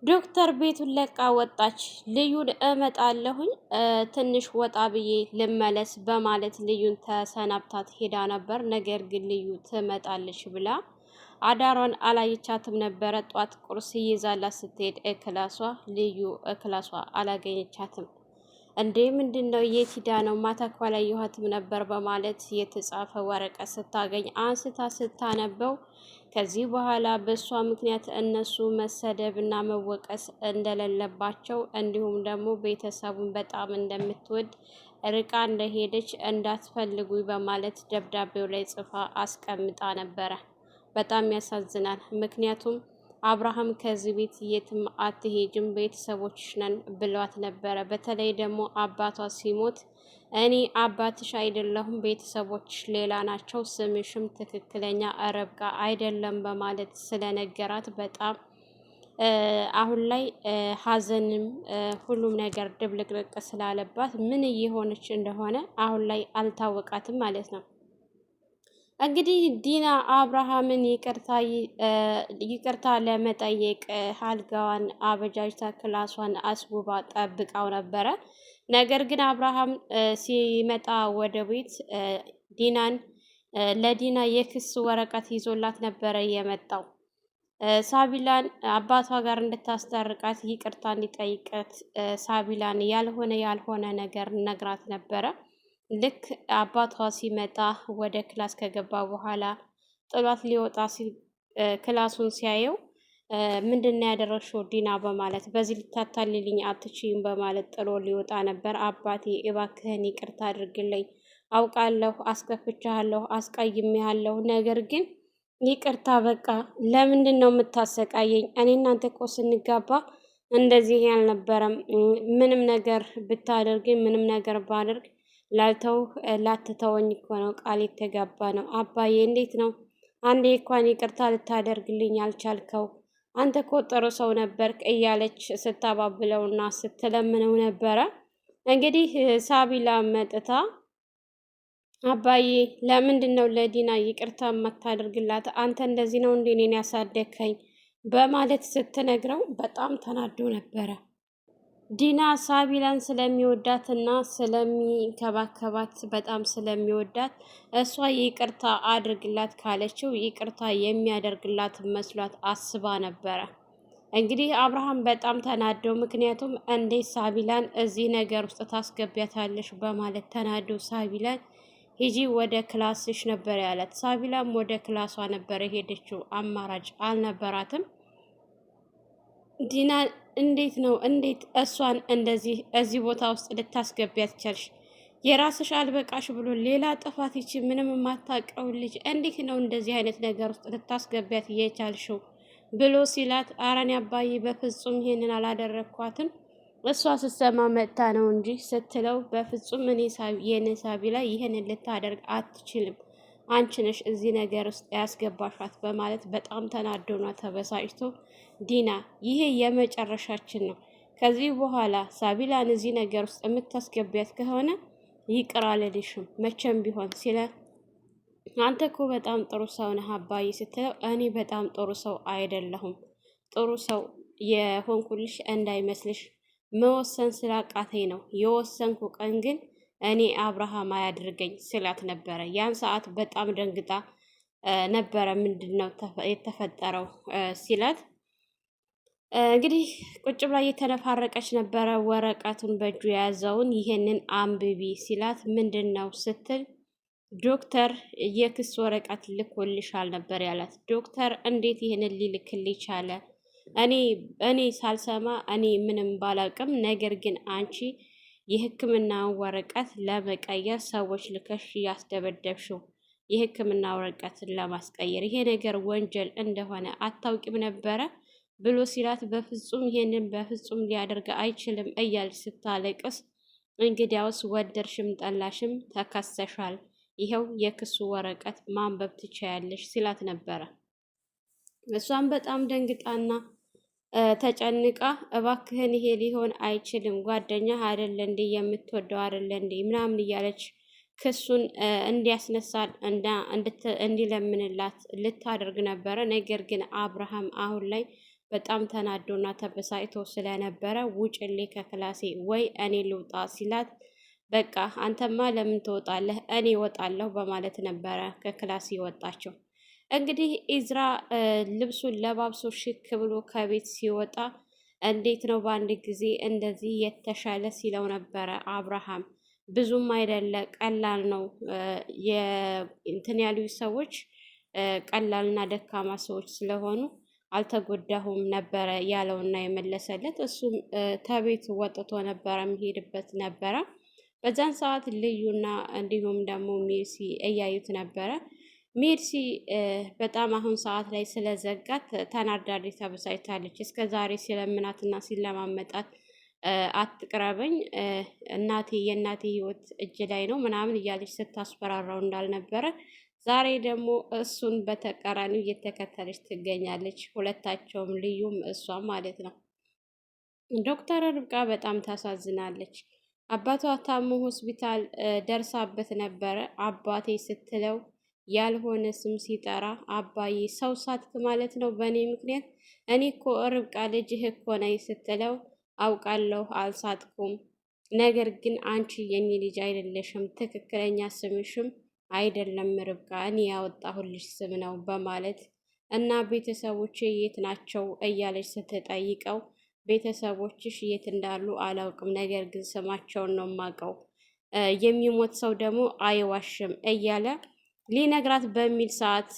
ዶክተር ቤቱን ለቃ ወጣች። ልዩን እመጣለሁኝ ትንሽ ወጣ ብዬ ልመለስ በማለት ልዩን ተሰናብታት ሄዳ ነበር። ነገር ግን ልዩ ትመጣለች ብላ አዳሯን አላየቻትም ነበረ። ጧት ቁርስ ይዛላት ስትሄድ እክላሷ ልዩ እክላሷ አላገኘቻትም። እንዴ ምንድን ነው? የት ሂዳ ነው? ማታ እኮ አላየኋትም ነበር በማለት የተጻፈ ወረቀት ስታገኝ አንስታ ስታነበው ከዚህ በኋላ በእሷ ምክንያት እነሱ መሰደብ እና መወቀስ እንደሌለባቸው እንዲሁም ደግሞ ቤተሰቡን በጣም እንደምትወድ ርቃ እንደሄደች እንዳትፈልጉ በማለት ደብዳቤው ላይ ጽፋ አስቀምጣ ነበረ። በጣም ያሳዝናል። ምክንያቱም አብርሃም ከዚህ ቤት የትም አትሄጅም ቤተሰቦችሽ ነን ብሏት ነበረ። በተለይ ደግሞ አባቷ ሲሞት እኔ አባትሽ አይደለሁም ቤተሰቦችሽ ሌላ ናቸው፣ ስምሽም ትክክለኛ ረብቃ አይደለም በማለት ስለነገራት በጣም አሁን ላይ ሀዘንም ሁሉም ነገር ድብልቅልቅ ስላለባት ምን እየሆነች እንደሆነ አሁን ላይ አልታወቃትም ማለት ነው። እንግዲህ ዲና አብርሃምን ይቅርታ ለመጠየቅ አልጋዋን አበጃጅታ ክላሷን አስውባ ጠብቃው ነበረ። ነገር ግን አብርሃም ሲመጣ ወደ ቤት ለዲና የክስ ወረቀት ይዞላት ነበረ የመጣው። ሳቢላን አባቷ ጋር እንድታስታርቃት ይቅርታ እንዲጠይቀት ሳቢላን ያልሆነ ነገር ነግራት ነበረ። ልክ አባቷ ሲመጣ ወደ ክላስ ከገባ በኋላ ጥሏት ሊወጣ ሲል ክላሱን ሲያየው ምንድነው ያደረግሽው ዲና በማለት በዚህ ልታታልልኝ አትችይም በማለት ጥሎ ሊወጣ ነበር። አባቴ እባክህን ይቅርታ አድርግልኝ፣ አውቃለሁ አስከፍቻለሁ፣ አስቀይሜሃለሁ፣ ነገር ግን ይቅርታ በቃ ለምንድን ነው የምታሰቃየኝ? እኔ እናንተ እኮ ስንጋባ እንደዚህ ያልነበረም። ምንም ነገር ብታደርግኝ ምንም ነገር ባደርግ ላትተወኝ እኮ ነው ቃል የተጋባ ነው። አባዬ እንዴት ነው አንዴ እንኳን ይቅርታ ልታደርግልኝ አልቻልከው? አንተ እኮ ጥሩ ሰው ነበርክ እያለች ስታባብለውና ስትለምነው ነበረ። እንግዲህ ሳቢላ መጥታ አባዬ ለምንድን ነው ለዲና ይቅርታ የማታደርግላት? አንተ እንደዚህ ነው እንዴ እኔን ያሳደግከኝ? በማለት ስትነግረው በጣም ተናዶ ነበረ። ዲና ሳቢላን ስለሚወዳት እና ስለሚንከባከባት በጣም ስለሚወዳት እሷ ይቅርታ አድርግላት ካለችው ይቅርታ የሚያደርግላት መስሏት አስባ ነበረ። እንግዲህ አብርሃም በጣም ተናደው፣ ምክንያቱም እንዴት ሳቢላን እዚህ ነገር ውስጥ ታስገቢያታለሽ በማለት ተናዶ ሳቢላን ሂጂ ወደ ክላስሽ ነበር ያላት። ሳቢላም ወደ ክላሷ ነበር የሄደችው፣ አማራጭ አልነበራትም። ዲና እንዴት እሷን እንደዚህ እዚህ ቦታ ውስጥ ልታስገቢያት ቻልሽ? የራስሽ አልበቃሽ ብሎ ሌላ ጥፋት ይቺ ምንም የማታውቀው ልጅ እንዴት ነው እንደዚህ አይነት ነገር ውስጥ ልታስገቢያት እየቻልሽው ብሎ ሲላት፣ አረኔ አባዬ በፍጹም ይሄንን አላደረግኳትም እሷ ስትሰማ መጥታ ነው እንጂ ስትለው፣ በፍጹም የኔ ሳቢላ ይህንን ልታደርግ አትችልም፣ አንቺ ነሽ እዚህ ነገር ውስጥ ያስገባሻት በማለት በጣም ተናዶና ተበሳጭቶ፣ ዲና ይሄ የመጨረሻችን ነው፣ ከዚህ በኋላ ሳቢላን እዚህ ነገር ውስጥ የምታስገቢያት ከሆነ ይቅር አልልሽም መቼም ቢሆን ሲለ፣ አንተ እኮ በጣም ጥሩ ሰው ነህ አባዬ ስትለው፣ እኔ በጣም ጥሩ ሰው አይደለሁም፣ ጥሩ ሰው የሆንኩልሽ እንዳይመስልሽ መወሰን ስላቃተኝ ነው፣ የወሰንኩ ቀን ግን እኔ አብርሃም አያድርገኝ ስላት ነበረ። ያን ሰዓት በጣም ደንግጣ ነበረ። ምንድን ነው የተፈጠረው ሲላት፣ እንግዲህ ቁጭ ብላ እየተነፋረቀች ነበረ። ወረቀቱን በእጁ የያዘውን ይሄንን አንብቢ ሲላት፣ ምንድን ነው ስትል፣ ዶክተር የክስ ወረቀት ልኮልሻል ነበር ያላት። ዶክተር እንዴት ይህንን ሊልክልኝ ቻለ? እኔ ሳልሰማ እኔ ምንም ባላውቅም፣ ነገር ግን አንቺ የሕክምና ወረቀት ለመቀየር ሰዎች ልከሽ ያስደበደብሽው የሕክምና ወረቀትን ለማስቀየር ይሄ ነገር ወንጀል እንደሆነ አታውቂም ነበረ ብሎ ሲላት፣ በፍጹም ይሄንን በፍጹም ሊያደርግ አይችልም እያለች ስታለቅስ፣ እንግዲያውስ ወደድሽም ጠላሽም ተከሰሻል፣ ይኸው የክሱ ወረቀት ማንበብ ትችያለሽ ሲላት ነበረ። እሷም በጣም ደንግጣና ተጨንቃ፣ እባክህን ይሄ ሊሆን አይችልም፣ ጓደኛ አይደለ እንዴ የምትወደው አይደለ እንዴ ምናምን እያለች ክሱን እንዲያስነሳ እንዲለምንላት ልታደርግ ነበረ። ነገር ግን አብርሃም አሁን ላይ በጣም ተናዶና ተበሳጭቶ ስለነበረ ውጭልኝ ከክላሴ ወይ እኔ ልውጣ ሲላት በቃ አንተማ ለምን ትወጣለህ? እኔ እወጣለሁ በማለት ነበረ ከክላስ የወጣቸው። እንግዲህ ኢዝራ ልብሱን ለባብሶ ሽክ ብሎ ከቤት ሲወጣ እንዴት ነው በአንድ ጊዜ እንደዚህ የተሻለ ሲለው ነበረ አብርሃም። ብዙም አይደለ ቀላል ነው እንትን ያሉ ሰዎች ቀላልና ደካማ ሰዎች ስለሆኑ አልተጎዳሁም ነበረ ያለውና የመለሰለት። እሱም ከቤት ወጥቶ ነበረ የሚሄድበት ነበረ። በዛን ሰዓት ልዩና እንዲሁም ደግሞ ሜርሲ እያዩት ነበረ። ሜርሲ በጣም አሁን ሰዓት ላይ ስለዘጋት ተናዳሪ ተበሳጭታለች። እስከ ዛሬ ሲለምናትና ሲለማመጣት አትቅረበኝ እናቴ የእናቴ ህይወት እጅ ላይ ነው ምናምን እያለች ስታስፈራራው እንዳልነበረ ዛሬ ደግሞ እሱን በተቃራኒው እየተከተለች ትገኛለች። ሁለታቸውም ልዩም እሷም ማለት ነው። ዶክተር ርብቃ በጣም ታሳዝናለች። አባቷ ታሞ ሆስፒታል ደርሳበት ነበረ። አባቴ ስትለው ያልሆነ ስም ሲጠራ አባዬ ሰው ሳትክ ማለት ነው በእኔ ምክንያት? እኔ እኮ ርብቃ ልጅህ እኮ ነኝ ስትለው አውቃለሁ አልሳትኩም፣ ነገር ግን አንቺ የኔ ልጅ አይደለሽም፣ ትክክለኛ ስምሽም አይደለም ርብቃ፣ እኔ ያወጣሁልሽ ስም ነው በማለት እና ቤተሰቦቼ የት ናቸው እያለች ስትጠይቀው ቤተሰቦችሽ የት እንዳሉ አላውቅም፣ ነገር ግን ስማቸውን ነው የማውቀው፣ የሚሞት ሰው ደግሞ አይዋሽም እያለ ሊነግራት በሚል ሰዓት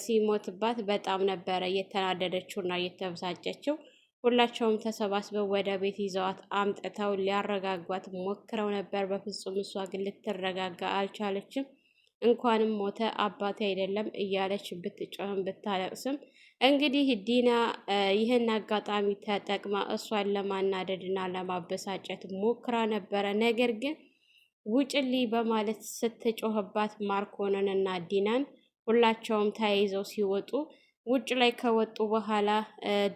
ሲሞትባት በጣም ነበረ የተናደደችውና የተበሳጨችው። ሁላቸውም ተሰባስበው ወደ ቤት ይዘዋት አምጥተው ሊያረጋጓት ሞክረው ነበር። በፍጹም እሷ ግን ልትረጋጋ አልቻለችም። እንኳንም ሞተ አባቴ አይደለም እያለች ብትጮህም ብታለቅስም እንግዲህ ዲና ይህን አጋጣሚ ተጠቅማ እሷን ለማናደድና ለማበሳጨት ሞክራ ነበረ። ነገር ግን ውጭልኝ በማለት ስትጮህባት ማርኮንንና ዲናን ሁላቸውም ተያይዘው ሲወጡ ውጭ ላይ ከወጡ በኋላ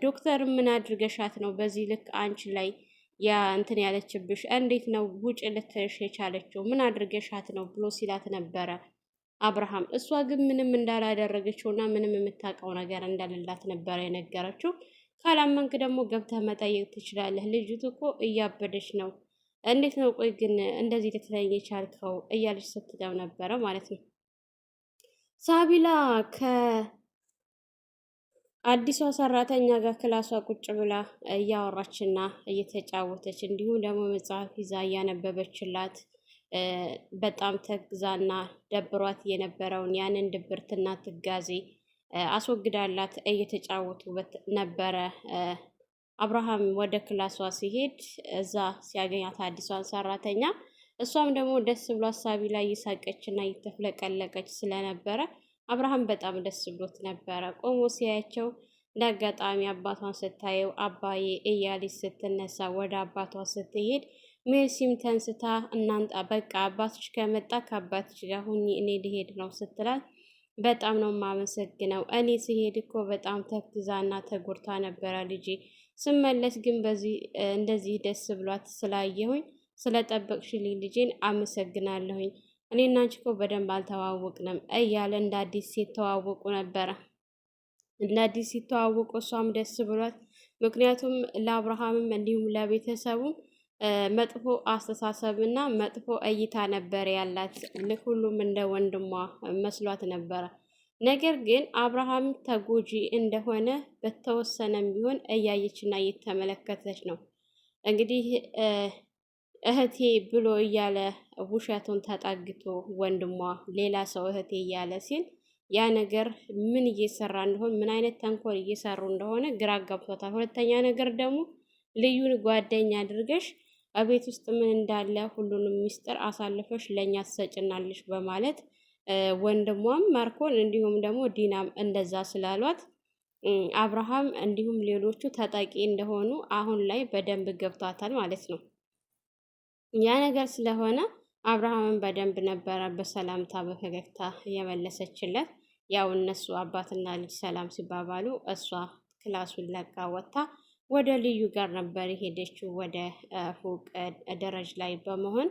ዶክተር ምን አድርገሻት ነው በዚህ ልክ አንቺ ላይ ያ እንትን ያለችብሽ? እንዴት ነው ውጭ ልትልሽ የቻለችው? ምን አድርገሻት ነው ብሎ ሲላት ነበረ አብርሃም። እሷ ግን ምንም እንዳላደረገችውና ምንም የምታውቀው ነገር እንደሌላት ነበረ የነገረችው። ካላመንክ ደግሞ ገብተህ መጠየቅ ትችላለህ። ልጅቱ እኮ እያበደች ነው። እንዴት ነው ቆይ ግን እንደዚህ ልትለኝ የቻልከው? እያለች ስትለው ነበረ ማለት ነው። ሳቢላ ከአዲሷ ሰራተኛ ጋር ክላሷ ቁጭ ብላ እያወራችና እየተጫወተች እንዲሁም ደግሞ መጽሐፍ ይዛ እያነበበችላት በጣም ተግዛና ደብሯት የነበረውን ያንን ድብርትና ትጋዜ አስወግዳላት እየተጫወቱበት ነበረ። አብርሃም ወደ ክላሷ ሲሄድ እዛ ሲያገኛት አዲሷን ሰራተኛ እሷም ደግሞ ደስ ብሎ ሀሳቢ ላይ እየሳቀችና እየተፍለቀለቀች ስለነበረ አብርሃም በጣም ደስ ብሎት ነበረ። ቆሞ ሲያያቸው እንደ አጋጣሚ አባቷን ስታየው አባዬ እያለች ስትነሳ ወደ አባቷ ስትሄድ ሜርሲም ተንስታ እናንጣ በቃ አባትሽ ከመጣ ከአባትሽ ጋር ሁኚ እኔ ሊሄድ ነው ስትላት በጣም ነው የማመሰግነው። እኔ ሲሄድ እኮ በጣም ተክዛና ተጎድታ ነበረ ልጄ። ስመለስ ግን በዚህ እንደዚህ ደስ ብሏት ስላየሁኝ ስለጠበቅሽልኝ ልጄን አመሰግናለሁኝ። እኔና አንቺ እኮ በደንብ አልተዋወቅንም እያለ እንደ አዲስ ሲተዋወቁ ነበረ። እንደ አዲስ ሲተዋወቁ እሷም ደስ ብሏት፣ ምክንያቱም ለአብርሃምም እንዲሁም ለቤተሰቡም መጥፎ አስተሳሰብ እና መጥፎ እይታ ነበር ያላት። ሁሉም እንደ ወንድሟ መስሏት ነበረ። ነገር ግን አብርሃም ተጎጂ እንደሆነ በተወሰነም ቢሆን እያየችና እየተመለከተች ነው። እንግዲህ እህቴ ብሎ እያለ ውሸቱን ተጠግቶ ወንድሟ ሌላ ሰው እህቴ እያለ ሲል ያ ነገር ምን እየሰራ እንደሆነ ምን አይነት ተንኮል እየሰሩ እንደሆነ ግራ ገብቶታል። ሁለተኛ ነገር ደግሞ ልዩን ጓደኛ አድርገሽ በቤት ውስጥ ምን እንዳለ ሁሉንም ሚስጥር አሳልፈሽ ለእኛ ትሰጭናለሽ በማለት ወንድሟም ማርኮን እንዲሁም ደግሞ ዲናም እንደዛ ስላሏት አብርሃም እንዲሁም ሌሎቹ ተጠቂ እንደሆኑ አሁን ላይ በደንብ ገብቷታል ማለት ነው። ያ ነገር ስለሆነ አብርሃምን በደንብ ነበረ በሰላምታ በፈገግታ የመለሰችለት። ያው እነሱ አባትና ልጅ ሰላም ሲባባሉ እሷ ክላሱን ለቃ ወጥታ ወደ ልዩ ጋር ነበር የሄደችው። ወደ ፎቅ ደረጃ ላይ በመሆን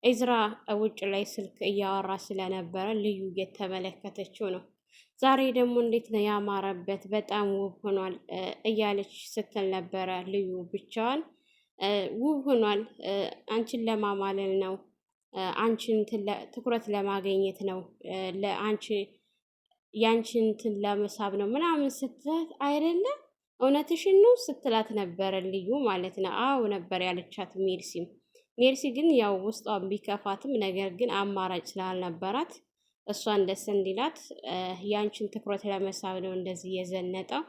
ኢዝራ ውጭ ላይ ስልክ እያወራ ስለነበረ ልዩ እየተመለከተችው ነው። ዛሬ ደግሞ እንዴት ነው ያማረበት፣ በጣም ውብ ሆኗል እያለች ስትል ነበረ ልዩ ብቻዋን። ውብ ሆኗል፣ አንቺን ለማማለል ነው፣ አንቺን ትኩረት ለማገኘት ነው፣ ለአንቺ ያንቺን እንትን ለመሳብ ነው ምናምን ስትላት አይደለም እውነትሽን ነው ስትላት ነበረ ልዩ ማለት ነው። አዎ ነበር ያለቻት ሜርሲም። ሜርሲ ግን ያው ውስጧን ቢከፋትም ነገር ግን አማራጭ ስላልነበራት እሷን ደስ እንዲላት ያንቺን ትኩረት ለመሳብ ነው እንደዚህ የዘነጠው።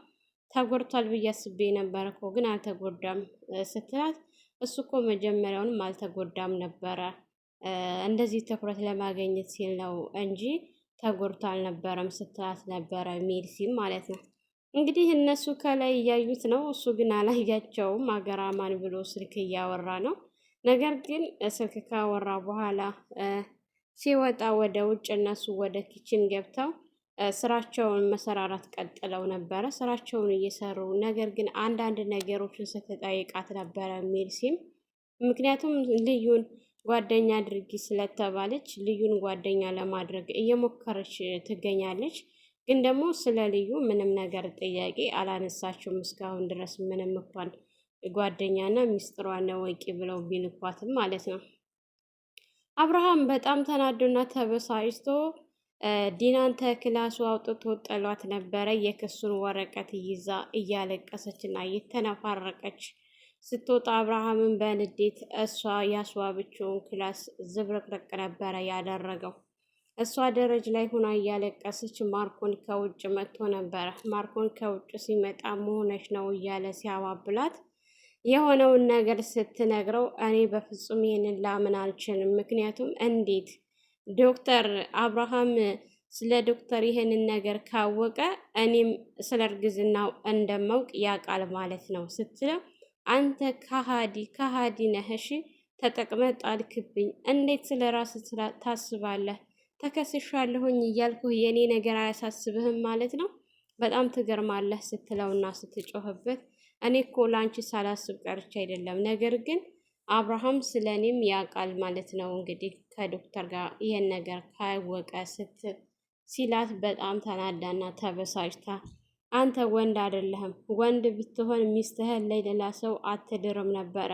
ተጎድቷል ብዬ አስቤ ነበር እኮ ግን አልተጎዳም ስትላት እሱ እኮ መጀመሪያውንም አልተጎዳም ነበረ እንደዚህ ትኩረት ለማገኘት ሲል ነው እንጂ ተጎድቶ አልነበረም ስትላት ነበረ ሜርሲም ማለት ነው። እንግዲህ እነሱ ከላይ እያዩት ነው፣ እሱ ግን አላያቸውም። አገራማን ብሎ ስልክ እያወራ ነው። ነገር ግን ስልክ ካወራ በኋላ ሲወጣ ወደ ውጭ እነሱ ወደ ኪችን ገብተው ስራቸውን መሰራራት ቀጥለው ነበረ። ስራቸውን እየሰሩ ነገር ግን አንዳንድ ነገሮችን ስትጠይቃት ነበረ ሜርሲም። ምክንያቱም ልዩን ጓደኛ አድርጊ ስለተባለች ልዩን ጓደኛ ለማድረግ እየሞከረች ትገኛለች። ግን ደግሞ ስለ ልዩ ምንም ነገር ጥያቄ አላነሳችውም እስካሁን ድረስ ምንም እንኳን ጓደኛና ሚስጥሯን ወቂ ብለው ቢልኳትም ማለት ነው። አብርሃም በጣም ተናዶና ተበሳጭቶ ዲናን ከክላሱ አውጥቶ ጥሏት ነበረ። የክሱን ወረቀት ይዛ እያለቀሰችና እየተነፋረቀች ስትወጣ አብርሃምን በንዴት እሷ ያስዋበችውን ክላስ ዝብርቅርቅ ነበረ ያደረገው። እሷ ደረጃ ላይ ሆና እያለቀሰች ማርኮን ከውጭ መጥቶ ነበረ። ማርኮን ከውጭ ሲመጣ መሆነች ነው እያለ ሲያባብላት የሆነውን ነገር ስትነግረው እኔ በፍጹም ይህንን ላምን አልችልም። ምክንያቱም እንዴት ዶክተር አብርሃም ስለ ዶክተር ይህንን ነገር ካወቀ እኔም ስለ እርግዝናው እንደማውቅ ያውቃል ማለት ነው ስትለው አንተ ከሃዲ ነህ፣ እሺ ተጠቅመህ ጣልክብኝ። እንዴት ስለ ራስህ ታስባለህ? ተከስሻለሁኝ እያልኩህ የኔ ነገር አያሳስብህም ማለት ነው? በጣም ትገርማለህ ስትለውና ስትጮህበት እኔ እኮ ለአንቺ ሳላስብ ቀርቼ አይደለም፣ ነገር ግን አብርሃም ስለ እኔም ያውቃል ማለት ነው። እንግዲህ ከዶክተር ጋር ይሄን ነገር ካወቀ ሲላት በጣም ተናዳና ተበሳጭታ አንተ ወንድ አይደለህም፣ ወንድ ብትሆን ሚስትህን ላይ ሌላ ሰው አትድርም ነበረ።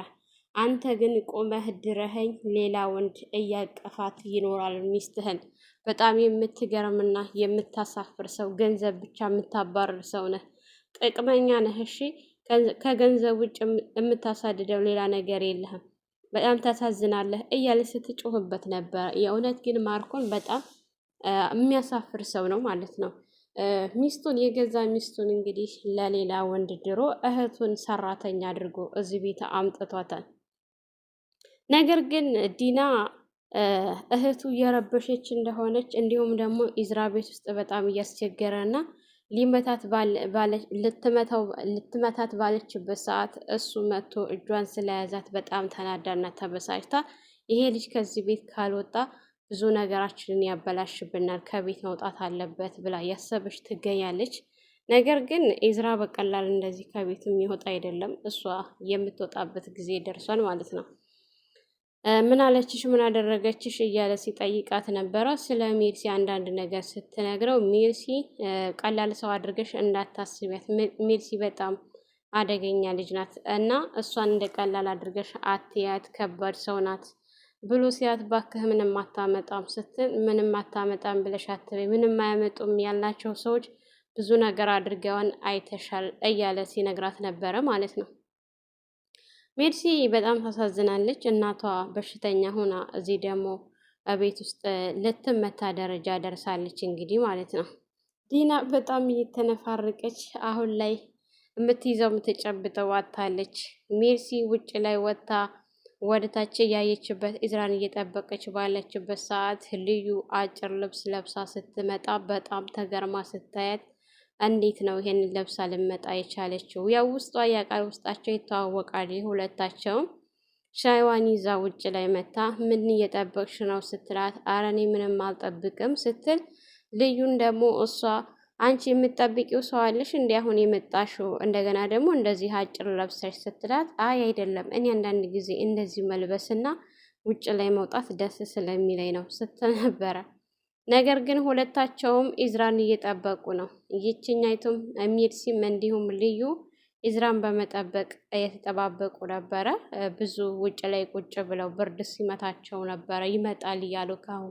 አንተ ግን ቆመህ ድረኸኝ ሌላ ወንድ እያቀፋት ይኖራል ሚስትህን። በጣም የምትገርምና የምታሳፍር ሰው፣ ገንዘብ ብቻ የምታባርር ሰው ነህ። ጥቅመኛ ነህ። እሺ ከገንዘብ ውጭ የምታሳድደው ሌላ ነገር የለህም። በጣም ታሳዝናለህ እያለ ስትጮህበት ነበረ። የእውነት ግን ማርኮን በጣም የሚያሳፍር ሰው ነው ማለት ነው። ሚስቱን የገዛ ሚስቱን እንግዲህ ለሌላ ወንድ ድሮ እህቱን ሰራተኛ አድርጎ እዚህ ቤት አምጥቷታል። ነገር ግን ዲና እህቱ እየረበሸች እንደሆነች እንዲሁም ደግሞ ኢዝራ ቤት ውስጥ በጣም እያስቸገረና ልትመታት ባለችበት ሰዓት እሱ መጥቶ እጇን ስለያዛት በጣም ተናዳና ተበሳጭታ ይሄ ልጅ ከዚህ ቤት ካልወጣ ብዙ ነገራችንን ያበላሽብናል፣ ከቤት መውጣት አለበት ብላ ያሰበች ትገኛለች። ነገር ግን ኢዝራ በቀላል እንደዚህ ከቤት የሚወጣ አይደለም። እሷ የምትወጣበት ጊዜ ደርሷል ማለት ነው። ምን አለችሽ? ምን አደረገችሽ? እያለ ሲጠይቃት ነበረ። ስለ ሜርሲ አንዳንድ ነገር ስትነግረው ሜርሲ ቀላል ሰው አድርገሽ እንዳታስቢያት፣ ሜርሲ በጣም አደገኛ ልጅ ናት እና እሷን እንደ ቀላል አድርገሽ አትያት፣ ከባድ ሰው ናት ብሎ ሲያት ባክህ ምንም አታመጣም ስትል ምንም አታመጣም ብለሽ አትበይ፣ ምንም አያመጡም ያልናቸው ሰዎች ብዙ ነገር አድርገውን አይተሻል እያለ ሲነግራት ነበረ ማለት ነው። ሜርሲ በጣም ታሳዝናለች። እናቷ በሽተኛ ሆና እዚህ ደግሞ ቤት ውስጥ ልትመታ ደረጃ ደርሳለች እንግዲህ ማለት ነው። ዲና በጣም እየተነፋረቀች አሁን ላይ የምትይዘው የምትጨብጠው አታለች። ሜርሲ ውጭ ላይ ወጥታ ወደታች ያየችበት ኢዝራን እየጠበቀች ባለችበት ሰዓት ልዩ አጭር ልብስ ለብሳ ስትመጣ በጣም ተገርማ ስታያት እንዴት ነው ይሄንን ለብሳ ልመጣ የቻለችው? ያው ውስጧ ያቃል፣ ውስጣቸው ይተዋወቃል። ሁለታቸውም ሻይዋን ይዛ ውጭ ላይ መታ ምን እየጠበቅሽ ነው ስትላት ኧረ እኔ ምንም አልጠብቅም ስትል ልዩን ደግሞ እሷ አንቺ የምትጠብቂው ሰው አለሽ እንዲ አሁን የመጣሽው እንደገና ደግሞ እንደዚህ አጭር ለብሰሽ ስትላት አይ አይደለም እኔ አንዳንድ ጊዜ እንደዚህ መልበስና ውጭ ላይ መውጣት ደስ ስለሚለኝ ነው ስትል ነበረ። ነገር ግን ሁለታቸውም ኢዝራን እየጠበቁ ነው። ይችኛይቱም ሚርሲም እንዲሁም ልዩ ኢዝራን በመጠበቅ እየተጠባበቁ ነበረ። ብዙ ውጭ ላይ ቁጭ ብለው ብርድ ሲመታቸው ነበረ ይመጣል እያሉ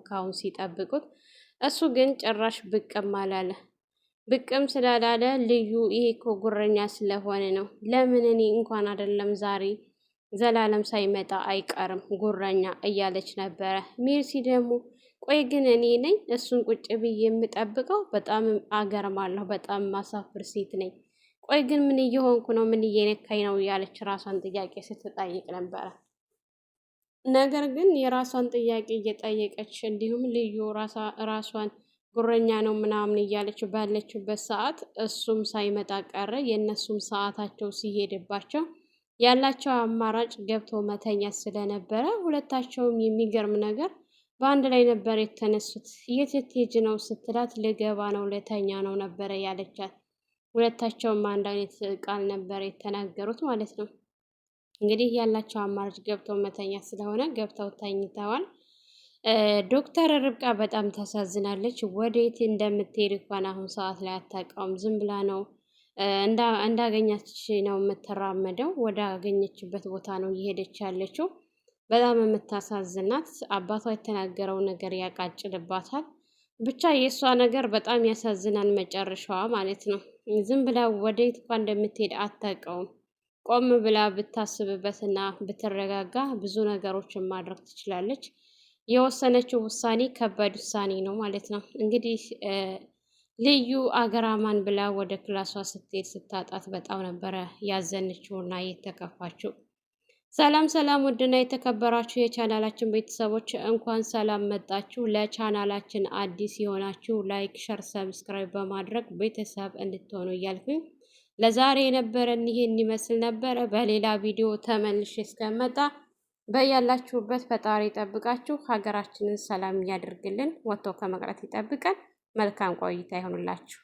ካሁን ሲጠብቁት፣ እሱ ግን ጭራሽ ብቅም አላለ። ብቅም ስላላለ ልዩ ይሄ እኮ ጉረኛ ስለሆነ ነው፣ ለምን እኔ እንኳን አይደለም ዛሬ ዘላለም ሳይመጣ አይቀርም ጉረኛ እያለች ነበረ። ሜርሲ ደግሞ ቆይ ግን እኔ ነኝ እሱን ቁጭ ብዬ የምጠብቀው? በጣም አገርማለሁ፣ በጣም ማሳፍር ሴት ነኝ። ቆይ ግን ምን እየሆንኩ ነው? ምን እየነካኝ ነው? እያለች ራሷን ጥያቄ ስትጠይቅ ነበረ። ነገር ግን የራሷን ጥያቄ እየጠየቀች እንዲሁም ልዩ ራሷን ጉረኛ ነው ምናምን እያለች ባለችበት ሰዓት እሱም ሳይመጣ ቀረ። የእነሱም ሰዓታቸው ሲሄድባቸው ያላቸው አማራጭ ገብቶ መተኛት ስለነበረ ሁለታቸውም የሚገርም ነገር በአንድ ላይ ነበር የተነሱት። የት ልትሄጂ ነው ስትላት ልገባ ነው ልተኛ ነው ነበረ ያለቻት። ሁለታቸውም አንድ አይነት ቃል ነበር የተናገሩት ማለት ነው። እንግዲህ ያላቸው አማራጭ ገብተው መተኛት ስለሆነ ገብተው ተኝተዋል። ዶክተር ርብቃ በጣም ታሳዝናለች። ወዴት እንደምትሄድ እንኳን አሁን ሰዓት ላይ አታውቀውም። ዝም ብላ ነው እንዳገኘች ነው የምትራመደው። ወደ አገኘችበት ቦታ ነው እየሄደች ያለችው። በጣም የምታሳዝናት። አባቷ የተናገረው ነገር ያቃጭልባታል። ብቻ የእሷ ነገር በጣም ያሳዝናል፣ መጨረሻዋ ማለት ነው። ዝም ብላ ወዴት እንኳን እንደምትሄድ አታውቀውም። ቆም ብላ ብታስብበትና ብትረጋጋ ብዙ ነገሮችን ማድረግ ትችላለች። የወሰነችው ውሳኔ ከባድ ውሳኔ ነው ማለት ነው። እንግዲህ ልዩ አገራማን ብላ ወደ ክላሷ ስትሄድ ስታጣት በጣም ነበረ ያዘነችውና የተከፋችው። ሰላም ሰላም! ውድና የተከበራችሁ የቻናላችን ቤተሰቦች እንኳን ሰላም መጣችሁ። ለቻናላችን አዲስ የሆናችሁ ላይክ፣ ሸር፣ ሰብስክራይብ በማድረግ ቤተሰብ እንድትሆኑ እያልኩኝ ለዛሬ የነበረን ይሄን ይመስል ነበረ። በሌላ ቪዲዮ ተመልሼ እስከመጣ በያላችሁበት ፈጣሪ ይጠብቃችሁ፣ ሀገራችንን ሰላም ያድርግልን፣ ወጥቶ ከመቅረት ይጠብቀን። መልካም ቆይታ ይሆንላችሁ።